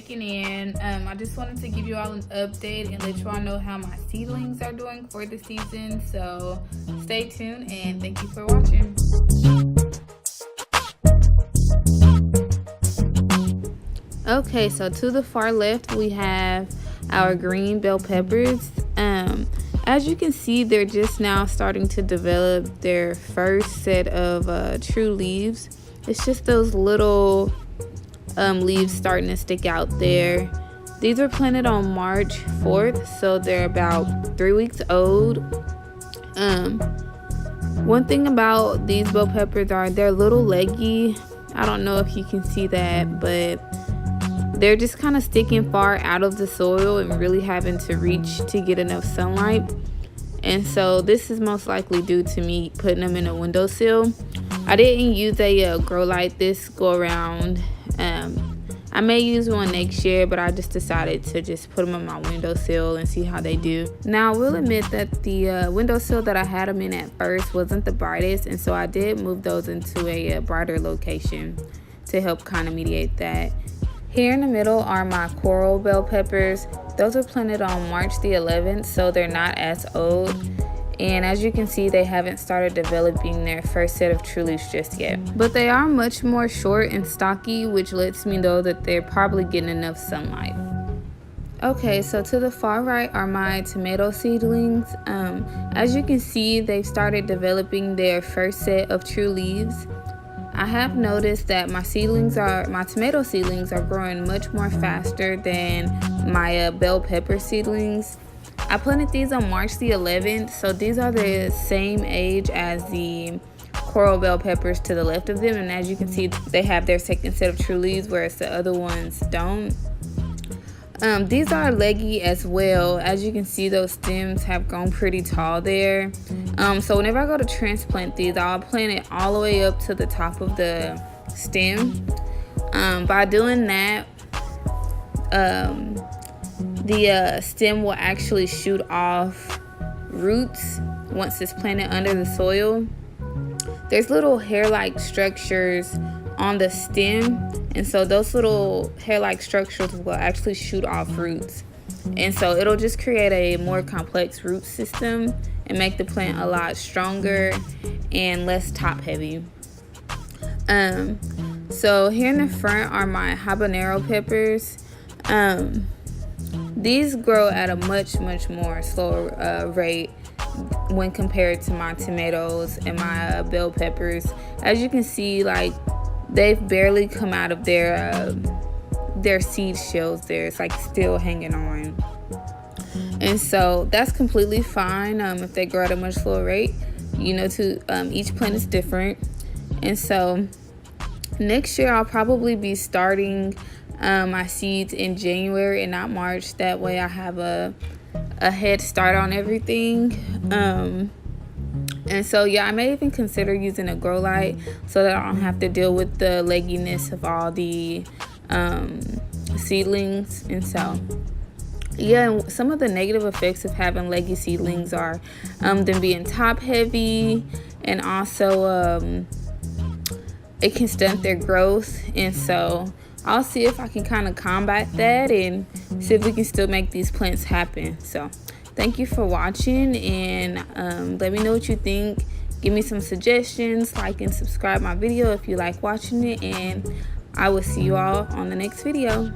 checking in. I just wanted to give you all an update and let you all know how my seedlings are doing for the season. So stay tuned and thank you for watching. Okay, so to the far left we have our green bell peppers. As you can see, they're just now starting to develop their first set of true leaves. It's just those little leaves starting to stick out there. These were planted on March 4th, so they're about 3 weeks old. One thing about these bell peppers are they're a little leggy. I don't know if you can see that, but they're just kind of sticking far out of the soil and really having to reach to get enough sunlight. And so this is most likely due to me putting them in a windowsill. I didn't use a grow light this go around. I may use one next year, but I just decided to just put them on my windowsill and see how they do. Now, I will admit that the windowsill that I had them in at first wasn't the brightest, and so I did move those into a brighter location to help kind of mediate that. Here in the middle are my coral bell peppers. Those were planted on March the 11th, so they're not as old. And as you can see, they haven't started developing their first set of true leaves just yet. But they are much more short and stocky, which lets me know that they're probably getting enough sunlight. Okay, so to the far right are my tomato seedlings. As you can see, they've started developing their first set of true leaves. I have noticed that my tomato seedlings are growing much more faster than my bell pepper seedlings. I planted these on March the 11th, so these are the same age as the coral bell peppers to the left of them, and as you can see, they have their second set of true leaves, whereas the other ones don't. These are leggy as well. As you can see, those stems have grown pretty tall there. So whenever I go to transplant these, I'll plant it all the way up to the top of the stem. By doing that, the stem will actually shoot off roots once it's planted under the soil. There's little hair-like structures on the stem, and so those little hair-like structures will actually shoot off roots, and so it'll just create a more complex root system and make the plant a lot stronger and less top heavy. So here in the front are my habanaro peppers. These grow at a much more slower rate when compared to my tomatoes and my bell peppers. As you can see, like, they've barely come out of their seed shells there. It's like still hanging on. And so that's completely fine if they grow at a much slower rate. You know, each plant is different. And so next year I'll probably be starting my seeds in January and not March. That way I have a head start on everything. And so yeah, I may even consider using a grow light so that I don't have to deal with the legginess of all the seedlings. And so yeah, and some of the negative effects of having leggy seedlings are them being top heavy, and also it can stunt their growth. And so I'll see if I can kind of combat that and see if we can still make these plants happen. So thank you for watching, and let me know what you think. Give me some suggestions, like and subscribe my video if you like watching it, and I will see you all on the next video.